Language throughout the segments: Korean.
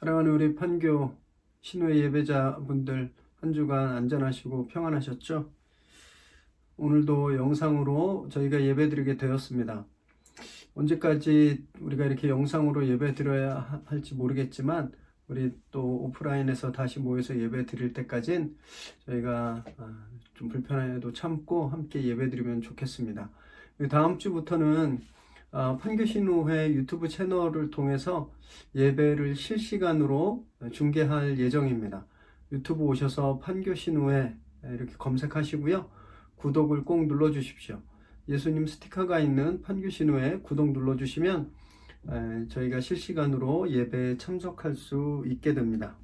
사랑하는 우리 판교 신우의 예배자분들, 한 주간 안전하시고 평안하셨죠? 오늘도 영상으로 저희가 예배드리게 되었습니다. 언제까지 우리가 이렇게 영상으로 예배드려야 할지 모르겠지만 우리 또 오프라인에서 다시 모여서 예배드릴 때까진 저희가 좀 불편해도 참고 함께 예배드리면 좋겠습니다. 다음 주부터는 판교신우회 유튜브 채널을 통해서 예배를 실시간으로 중계할 예정입니다. 유튜브 오셔서 판교신우회 이렇게 검색하시고요. 구독을 꼭 눌러주십시오. 예수님 스티커가 있는 판교신우회 구독 눌러주시면 저희가 실시간으로 예배에 참석할 수 있게 됩니다.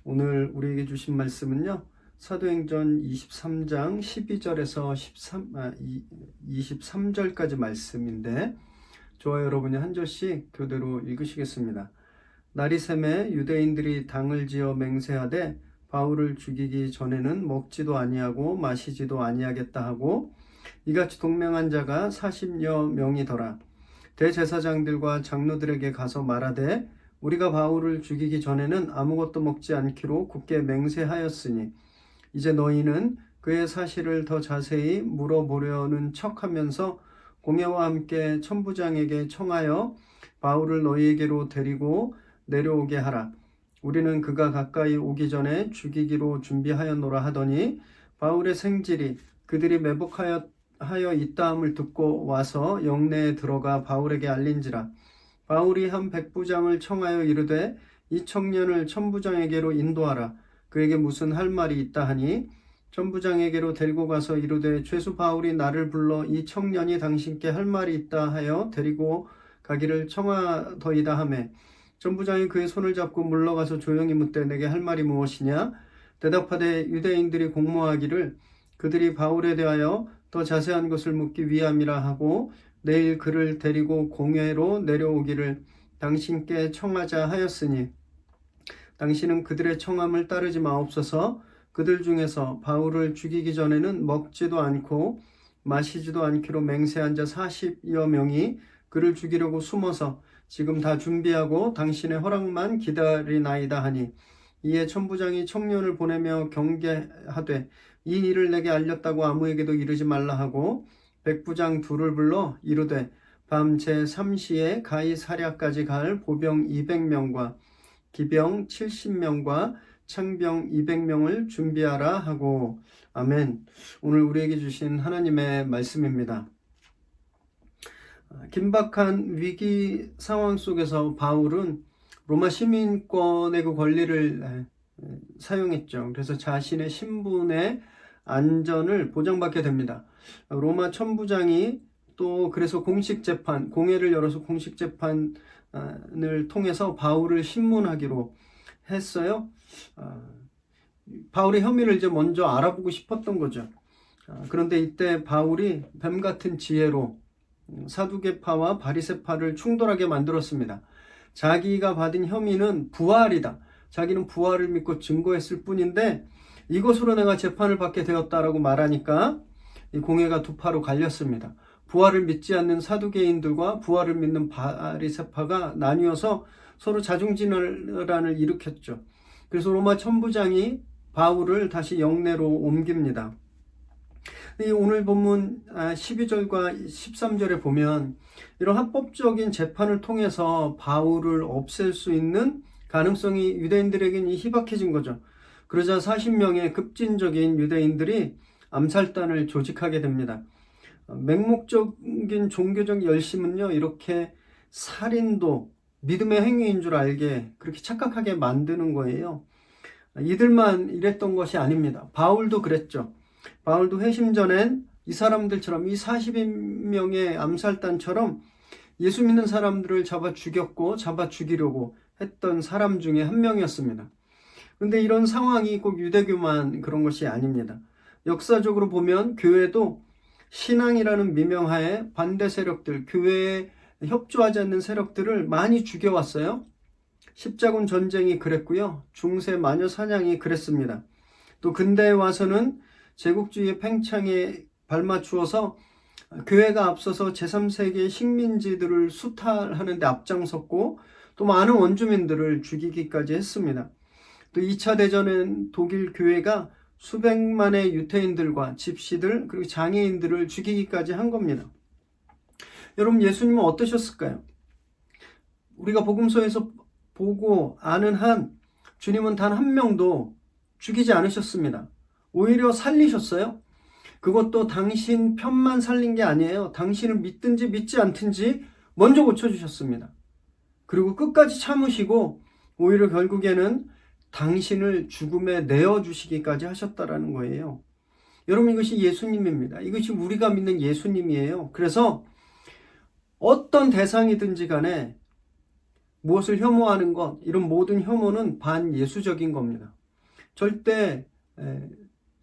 오늘 우리에게 주신 말씀은요, 사도행전 23장 12절에서 23절까지 말씀인데, 저와 여러분이 한 절씩 교대로 읽으시겠습니다. 날이 새매 유대인들이 당을 지어 맹세하되 바울을 죽이기 전에는 먹지도 아니하고 마시지도 아니하겠다 하고, 이같이 동맹한 자가 40여 명이더라. 대제사장들과 장로들에게 가서 말하되 우리가 바울을 죽이기 전에는 아무것도 먹지 않기로 굳게 맹세하였으니 이제 너희는 그의 사실을 더 자세히 물어보려는 척하면서 공회와 함께 천부장에게 청하여 바울을 너희에게로 데리고 내려오게 하라. 우리는 그가 가까이 오기 전에 죽이기로 준비하였노라 하더니 바울의 생질이 그들이 매복하여 있다함을 듣고 와서 영내에 들어가 바울에게 알린지라. 바울이 한 백부장을 청하여 이르되 이 청년을 천부장에게로 인도하라. 그에게 무슨 할 말이 있다 하니 천부장에게로 데리고 가서 이르되 죄수 바울이 나를 불러 이 청년이 당신께 할 말이 있다 하여 데리고 가기를 청하더이다 하매, 천부장이 그의 손을 잡고 물러가서 조용히 묻되 내게 할 말이 무엇이냐? 대답하되 유대인들이 공모하기를 그들이 바울에 대하여 더 자세한 것을 묻기 위함이라 하고 내일 그를 데리고 공회로 내려오기를 당신께 청하자 하였으니 당신은 그들의 청함을 따르지 마옵소서. 그들 중에서 바울을 죽이기 전에는 먹지도 않고 마시지도 않기로 맹세한 자 40여 명이 그를 죽이려고 숨어서 지금 다 준비하고 당신의 허락만 기다리나이다 하니, 이에 천부장이 청년을 보내며 경계하되 이 일을 내게 알렸다고 아무에게도 이르지 말라 하고 백부장 둘을 불러 이르되 밤 제3시에 가이사랴까지 갈 보병 200명과 기병 70명과 창병 200명을 준비하라 하고. 아멘. 오늘 우리에게 주신 하나님의 말씀입니다. 긴박한 위기 상황 속에서 바울은 로마 시민권의 그 권리를 사용했죠. 그래서 자신의 신분의 안전을 보장받게 됩니다. 로마 천부장이 또 그래서 공회를 열어서 공식 재판을 통해서 바울을 신문하기로 했어요. 바울의 혐의를 이제 먼저 알아보고 싶었던 거죠. 그런데 이때 바울이 뱀 같은 지혜로 사두개파와 바리새파를 충돌하게 만들었습니다. 자기가 받은 혐의는 부활이다. 자기는 부활을 믿고 증거했을 뿐인데 이것으로 내가 재판을 받게 되었다라고 말하니까 이 공회가 두 파로 갈렸습니다. 부활을 믿지 않는 사두개인들과 부활을 믿는 바리새파가 나뉘어서 서로 자중진환을 일으켰죠. 그래서 로마 천부장이 바울을 다시 영내로 옮깁니다. 이 오늘 본문 12절과 13절에 보면 이런 합법적인 재판을 통해서 바울을 없앨 수 있는 가능성이 유대인들에게는 희박해진 거죠. 그러자 40명의 급진적인 유대인들이 암살단을 조직하게 됩니다. 맹목적인 종교적 열심은요, 이렇게 살인도 믿음의 행위인 줄 알게 그렇게 착각하게 만드는 거예요. 이들만 이랬던 것이 아닙니다. 바울도 그랬죠. 바울도 회심 전엔 이 사람들처럼, 이 40명의 암살단처럼 예수 믿는 사람들을 잡아 죽였고 잡아 죽이려고 했던 사람 중에 한 명이었습니다. 그런데 이런 상황이 꼭 유대교만 그런 것이 아닙니다. 역사적으로 보면 교회도 신앙이라는 미명하에 반대 세력들, 교회에 협조하지 않는 세력들을 많이 죽여왔어요. 십자군 전쟁이 그랬고요. 중세 마녀 사냥이 그랬습니다. 또 근대에 와서는 제국주의의 팽창에 발맞추어서 교회가 앞서서 제3세계 식민지들을 수탈하는 데 앞장섰고, 또 많은 원주민들을 죽이기까지 했습니다. 또 2차 대전엔 독일 교회가 수백만의 유태인들과 집시들 그리고 장애인들을 죽이기까지 한 겁니다. 여러분, 예수님은 어떠셨을까요? 우리가 복음서에서 보고 아는 한 주님은 단 한 명도 죽이지 않으셨습니다. 오히려 살리셨어요. 그것도 당신 편만 살린 게 아니에요. 당신을 믿든지 믿지 않든지 먼저 고쳐주셨습니다. 그리고 끝까지 참으시고 오히려 결국에는 당신을 죽음에 내어주시기까지 하셨다라는 거예요. 여러분, 이것이 예수님입니다. 이것이 우리가 믿는 예수님이에요. 그래서 어떤 대상이든지 간에 무엇을 혐오하는 것, 이런 모든 혐오는 반예수적인 겁니다. 절대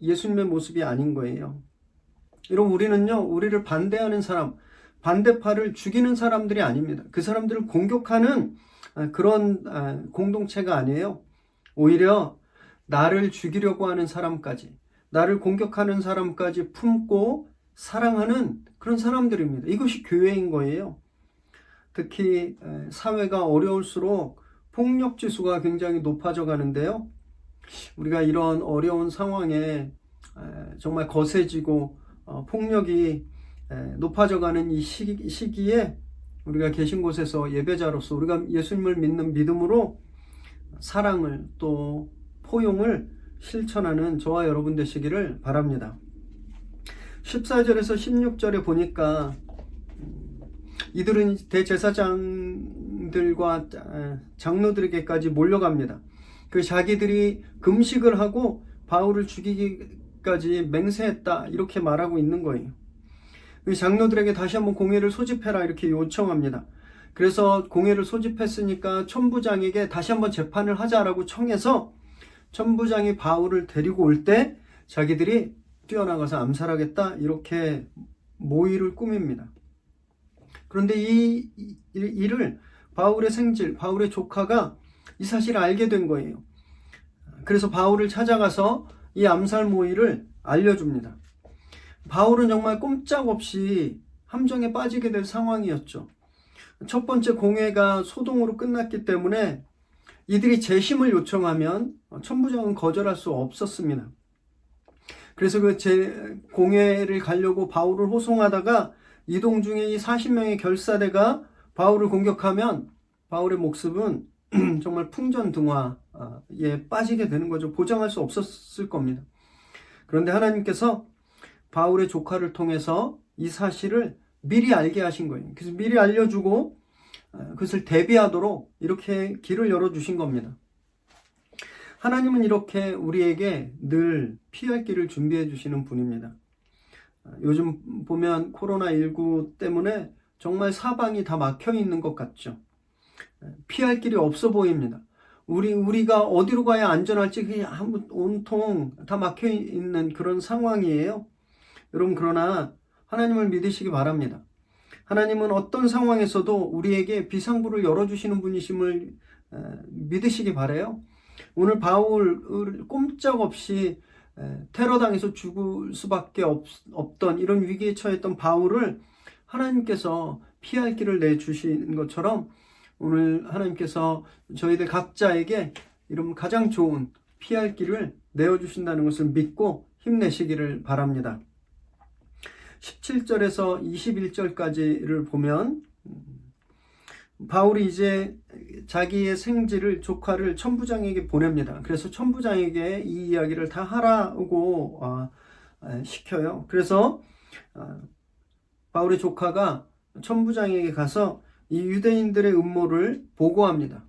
예수님의 모습이 아닌 거예요. 여러분, 우리는요, 우리를 반대하는 사람, 반대파를 죽이는 사람들이 아닙니다. 그 사람들을 공격하는 그런 공동체가 아니에요. 오히려 나를 죽이려고 하는 사람까지, 나를 공격하는 사람까지 품고 사랑하는 그런 사람들입니다. 이것이 교회인 거예요. 특히 사회가 어려울수록 폭력 지수가 굉장히 높아져 가는데요. 우리가 이런 어려운 상황에 정말 거세지고 폭력이 높아져 가는 이 시기에 우리가 계신 곳에서 예배자로서 우리가 예수님을 믿는 믿음으로 사랑을 또 포용을 실천하는 저와 여러분 되시기를 바랍니다. 14절에서 16절에 보니까 이들은 대제사장들과 장로들에게까지 몰려갑니다. 그 자기들이 금식을 하고 바울을 죽이기까지 맹세했다 이렇게 말하고 있는 거예요. 그 장로들에게 다시 한번 공회를 소집해라 이렇게 요청합니다. 그래서 공회를 소집했으니까 천부장에게 다시 한번 재판을 하자라고 청해서 천부장이 바울을 데리고 올 때 자기들이 뛰어나가서 암살하겠다 이렇게 모의를 꾸밉니다. 그런데 이 일을 바울의 생질, 바울의 조카가 이 사실을 알게 된 거예요. 그래서 바울을 찾아가서 이 암살 모의를 알려줍니다. 바울은 정말 꼼짝없이 함정에 빠지게 될 상황이었죠. 첫 번째 공회가 소동으로 끝났기 때문에 이들이 재심을 요청하면 천부장은 거절할 수 없었습니다. 그래서 그 공회를 가려고 바울을 호송하다가 이동 중에 이 40명의 결사대가 바울을 공격하면 바울의 목숨은 정말 풍전등화에 빠지게 되는 거죠. 보장할 수 없었을 겁니다. 그런데 하나님께서 바울의 조카를 통해서 이 사실을 미리 알게 하신 거예요. 그래서 미리 알려주고 그것을 대비하도록 이렇게 길을 열어주신 겁니다. 하나님은 이렇게 우리에게 늘 피할 길을 준비해 주시는 분입니다. 요즘 보면 코로나19 때문에 정말 사방이 다 막혀 있는 것 같죠. 피할 길이 없어 보입니다. 우리가 어디로 가야 안전할지 그냥 온통 다 막혀 있는 그런 상황이에요. 여러분, 그러나 하나님을 믿으시기 바랍니다. 하나님은 어떤 상황에서도 우리에게 비상구를 열어주시는 분이심을 믿으시기 바라요. 오늘 바울을 꼼짝없이 테러당해서 죽을 수밖에 없던 이런 위기에 처했던 바울을 하나님께서 피할 길을 내주신 것처럼 오늘 하나님께서 저희들 각자에게 이런 가장 좋은 피할 길을 내어주신다는 것을 믿고 힘내시기를 바랍니다. 17절에서 21절까지를 보면 바울이 이제 자기의 생질을 조카를 천부장에게 보냅니다. 그래서 천부장에게 이 이야기를 다 하라고 시켜요. 그래서 바울의 조카가 천부장에게 가서 이 유대인들의 음모를 보고합니다.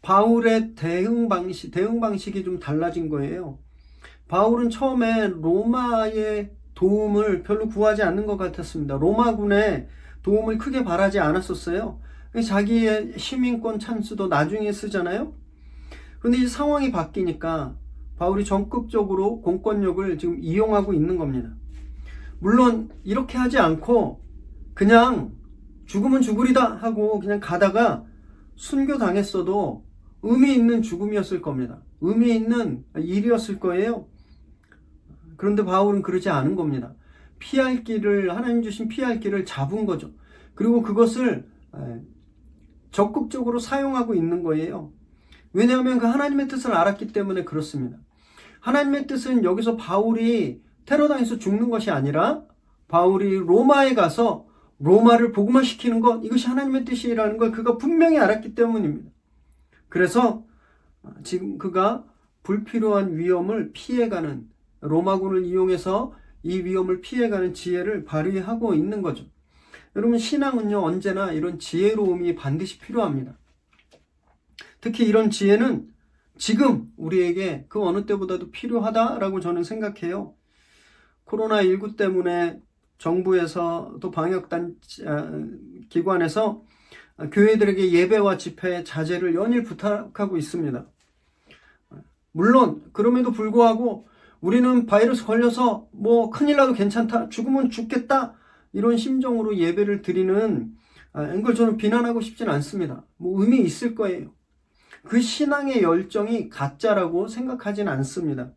바울의 대응 방식이 좀 달라진 거예요. 바울은 처음에 로마의 도움을 별로 구하지 않는 것 같았습니다. 로마군의 도움을 크게 바라지 않았었어요. 자기의 시민권 찬스도 나중에 쓰잖아요. 그런데 이 상황이 바뀌니까 바울이 적극적으로 공권력을 지금 이용하고 있는 겁니다. 물론 이렇게 하지 않고 그냥 죽으면 죽으리다 하고 그냥 가다가 순교당했어도 의미 있는 죽음이었을 겁니다. 의미 있는 일이었을 거예요. 그런데 바울은 그러지 않은 겁니다. 하나님 주신 피할 길을 잡은 거죠. 그리고 그것을 적극적으로 사용하고 있는 거예요. 왜냐하면 그 하나님의 뜻을 알았기 때문에 그렇습니다. 하나님의 뜻은 여기서 바울이 테러당해서 죽는 것이 아니라 바울이 로마에 가서 로마를 복음화시키는 것, 이것이 하나님의 뜻이라는 걸 그가 분명히 알았기 때문입니다. 그래서 지금 그가 불필요한 위험을 피해가는, 로마군을 이용해서 이 위험을 피해가는 지혜를 발휘하고 있는 거죠. 여러분, 신앙은요, 언제나 이런 지혜로움이 반드시 필요합니다. 특히 이런 지혜는 지금 우리에게 그 어느 때보다도 필요하다라고 저는 생각해요. 코로나19 때문에 정부에서 또 기관에서 교회들에게 예배와 집회 자제를 연일 부탁하고 있습니다. 물론 그럼에도 불구하고 우리는 바이러스 걸려서 뭐 큰일 나도 괜찮다, 죽으면 죽겠다, 이런 심정으로 예배를 드리는 걸 저는 비난하고 싶진 않습니다. 뭐 의미 있을 거예요. 그 신앙의 열정이 가짜라고 생각하진 않습니다.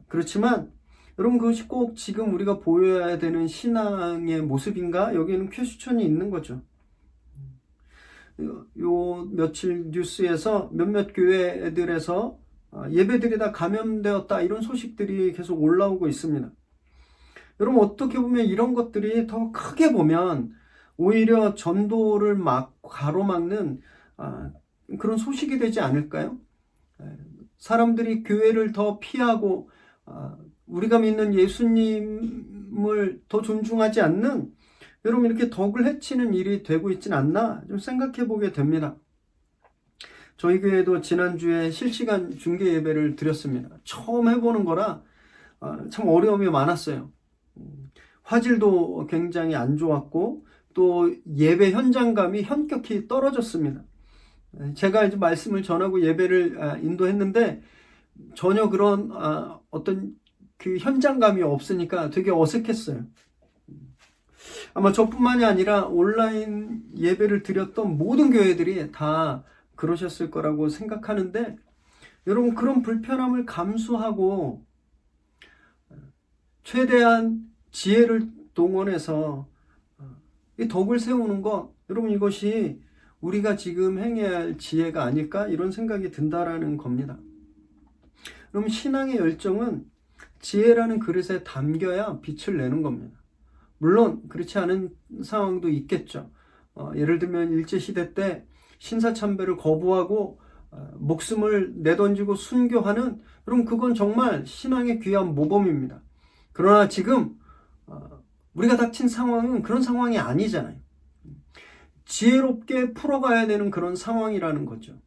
그렇지만 여러분, 그것이 꼭 지금 우리가 보여야 되는 신앙의 모습인가? 여기에는 퀘스천이 있는 거죠. 요 며칠 뉴스에서 몇몇 교회들에서 예배들이 다 감염되었다, 이런 소식들이 계속 올라오고 있습니다. 여러분, 어떻게 보면 이런 것들이 더 크게 보면 오히려 전도를 가로막는 그런 소식이 되지 않을까요? 사람들이 교회를 더 피하고 우리가 믿는 예수님을 더 존중하지 않는, 여러분, 이렇게 덕을 해치는 일이 되고 있진 않나 좀 생각해 보게 됩니다. 저희 교회도 지난주에 실시간 중계 예배를 드렸습니다. 처음 해보는 거라 참 어려움이 많았어요. 화질도 굉장히 안 좋았고 또 예배 현장감이 현격히 떨어졌습니다. 제가 이제 말씀을 전하고 예배를 인도했는데 전혀 그런 어떤 그 현장감이 없으니까 되게 어색했어요. 아마 저뿐만이 아니라 온라인 예배를 드렸던 모든 교회들이 다 그러셨을 거라고 생각하는데, 여러분, 그런 불편함을 감수하고 최대한 지혜를 동원해서 이 덕을 세우는 것, 여러분, 이것이 우리가 지금 행해야 할 지혜가 아닐까, 이런 생각이 든다라는 겁니다. 그럼 신앙의 열정은 지혜라는 그릇에 담겨야 빛을 내는 겁니다. 물론 그렇지 않은 상황도 있겠죠. 예를 들면 일제시대 때 신사참배를 거부하고 목숨을 내던지고 순교하는, 그럼 그건 정말 신앙의 귀한 모범입니다. 그러나 지금 우리가 닥친 상황은 그런 상황이 아니잖아요. 지혜롭게 풀어가야 되는 그런 상황이라는 거죠.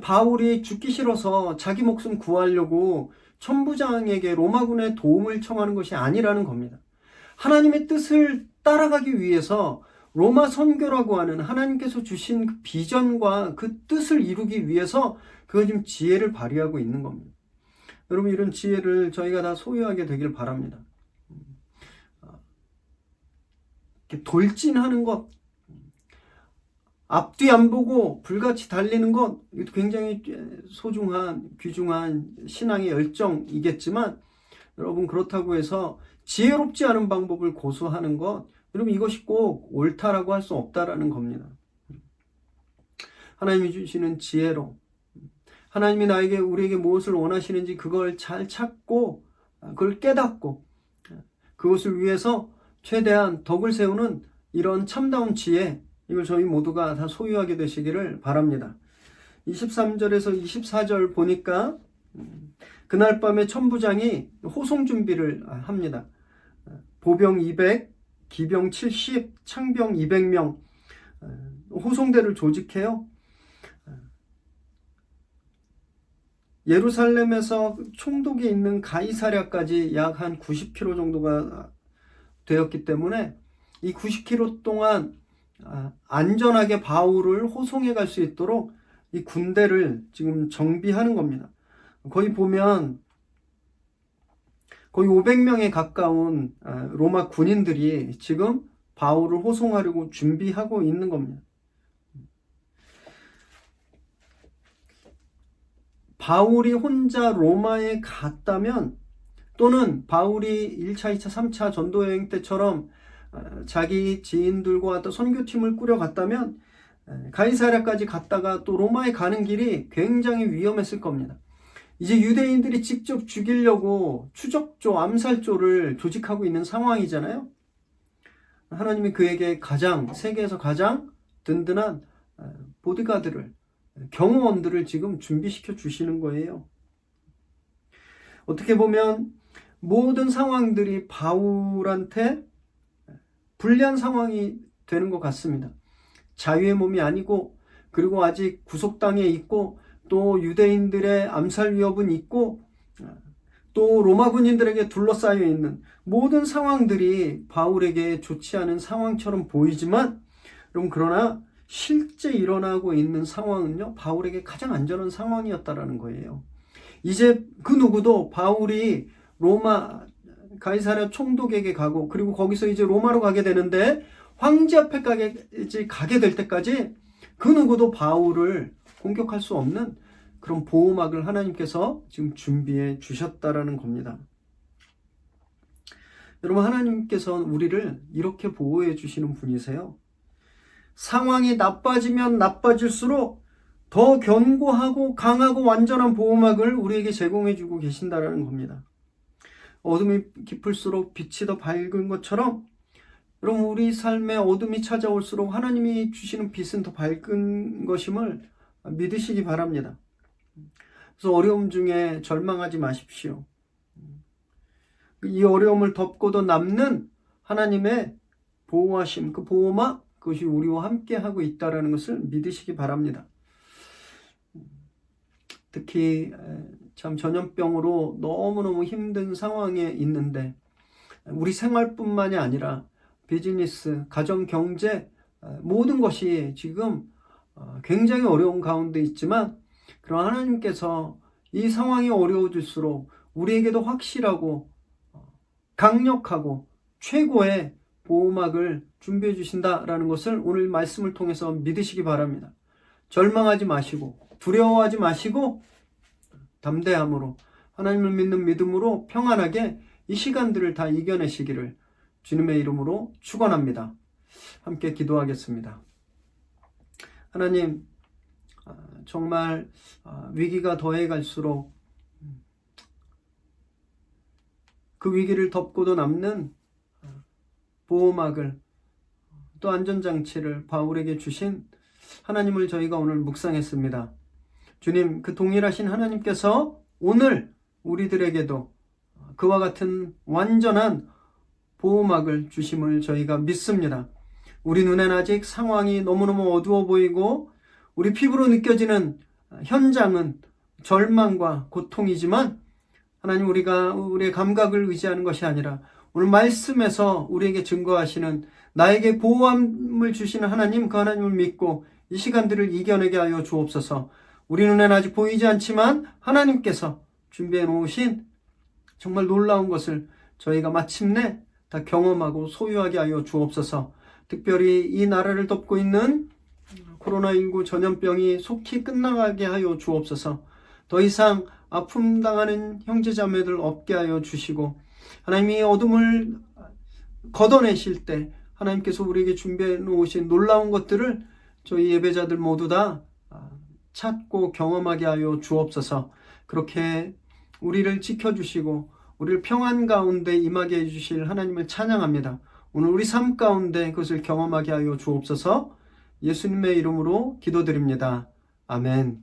바울이 죽기 싫어서 자기 목숨 구하려고 천부장에게 로마군의 도움을 청하는 것이 아니라는 겁니다. 하나님의 뜻을 따라가기 위해서 로마 선교라고 하는 하나님께서 주신 그 비전과 그 뜻을 이루기 위해서 그거 지금 지혜를 발휘하고 있는 겁니다. 여러분, 이런 지혜를 저희가 다 소유하게 되길 바랍니다. 이렇게 돌진하는 것, 앞뒤 안 보고 불같이 달리는 것, 이것도 굉장히 소중한, 귀중한 신앙의 열정이겠지만, 여러분, 그렇다고 해서 지혜롭지 않은 방법을 고수하는 것, 여러분, 이것이 꼭 옳다라고 할 수 없다라는 겁니다. 하나님이 주시는 지혜로, 하나님이 우리에게 무엇을 원하시는지 그걸 잘 찾고, 그걸 깨닫고, 그것을 위해서 최대한 덕을 세우는 이런 참다운 지혜, 이걸 저희 모두가 다 소유하게 되시기를 바랍니다. 23절에서 24절 보니까 그날 밤에 천부장이 호송 준비를 합니다. 보병 200, 기병 70, 창병 200명, 호송대를 조직해요. 예루살렘에서 총독이 있는 가이사랴까지 약 한 90km 정도가 되었기 때문에 이 90km 동안 안전하게 바울을 호송해 갈 수 있도록 이 군대를 지금 정비하는 겁니다. 거기 보면 거의 500명에 가까운 로마 군인들이 지금 바울을 호송하려고 준비하고 있는 겁니다. 바울이 혼자 로마에 갔다면, 또는 바울이 1차, 2차, 3차 전도 여행 때처럼 자기 지인들과 또 선교팀을 꾸려갔다면 가이사랴까지 갔다가 또 로마에 가는 길이 굉장히 위험했을 겁니다. 이제 유대인들이 직접 죽이려고 추적조, 암살조를 조직하고 있는 상황이잖아요. 하나님이 그에게 세계에서 가장 든든한 보디가드를, 경호원들을 지금 준비시켜 주시는 거예요. 어떻게 보면 모든 상황들이 바울한테 불리한 상황이 되는 것 같습니다. 자유의 몸이 아니고, 그리고 아직 구속당해 있고, 또 유대인들의 암살 위협은 있고, 또 로마 군인들에게 둘러싸여 있는 모든 상황들이 바울에게 좋지 않은 상황처럼 보이지만, 그러나 실제 일어나고 있는 상황은요, 바울에게 가장 안전한 상황이었다라는 거예요. 이제 그 누구도 바울이 로마 가이사랴 총독에게 가고, 그리고 거기서 이제 로마로 가게 되는데, 황제 앞에까지 가게 될 때까지 그 누구도 바울을 공격할 수 없는 그런 보호막을 하나님께서 지금 준비해 주셨다라는 겁니다. 여러분, 하나님께서는 우리를 이렇게 보호해 주시는 분이세요. 상황이 나빠지면 나빠질수록 더 견고하고 강하고 완전한 보호막을 우리에게 제공해 주고 계신다라는 겁니다. 어둠이 깊을수록 빛이 더 밝은 것처럼, 여러분, 우리 삶에 어둠이 찾아올수록 하나님이 주시는 빛은 더 밝은 것임을 믿으시기 바랍니다. 그래서 어려움 중에 절망하지 마십시오. 이 어려움을 덮고도 남는 하나님의 보호하심, 그 보호막, 그것이 우리와 함께 하고 있다는 것을 믿으시기 바랍니다. 특히 참 전염병으로 너무너무 힘든 상황에 있는데, 우리 생활뿐만이 아니라 비즈니스, 가정, 경제, 모든 것이 지금 굉장히 어려운 가운데 있지만, 그러나 하나님께서 이 상황이 어려워질수록 우리에게도 확실하고 강력하고 최고의 보호막을 준비해 주신다라는 것을 오늘 말씀을 통해서 믿으시기 바랍니다. 절망하지 마시고, 두려워하지 마시고, 담대함으로, 하나님을 믿는 믿음으로 평안하게 이 시간들을 다 이겨내시기를 주님의 이름으로 축원합니다. 함께 기도하겠습니다. 하나님, 정말 위기가 더해갈수록 그 위기를 덮고도 남는 보호막을, 또 안전장치를 바울에게 주신 하나님을 저희가 오늘 묵상했습니다. 주님, 그 동일하신 하나님께서 오늘 우리들에게도 그와 같은 완전한 보호막을 주심을 저희가 믿습니다. 우리 눈엔 아직 상황이 너무너무 어두워 보이고 우리 피부로 느껴지는 현장은 절망과 고통이지만, 하나님, 우리가 우리의 감각을 의지하는 것이 아니라 오늘 말씀에서 우리에게 증거하시는 나에게 보호함을 주시는 하나님, 그 하나님을 믿고 이 시간들을 이겨내게 하여 주옵소서. 우리 눈엔 아직 보이지 않지만 하나님께서 준비해 놓으신 정말 놀라운 것을 저희가 마침내 다 경험하고 소유하게 하여 주옵소서. 특별히 이 나라를 덮고 있는 코로나19 전염병이 속히 끝나가게 하여 주옵소서. 더 이상 아픔 당하는 형제자매들 없게 하여 주시고, 하나님이 어둠을 걷어내실 때 하나님께서 우리에게 준비해 놓으신 놀라운 것들을 저희 예배자들 모두 다 찾고 경험하게 하여 주옵소서. 그렇게 우리를 지켜주시고 우리를 평안 가운데 임하게 해주실 하나님을 찬양합니다. 오늘 우리 삶 가운데 그것을 경험하게 하여 주옵소서. 예수님의 이름으로 기도드립니다. 아멘.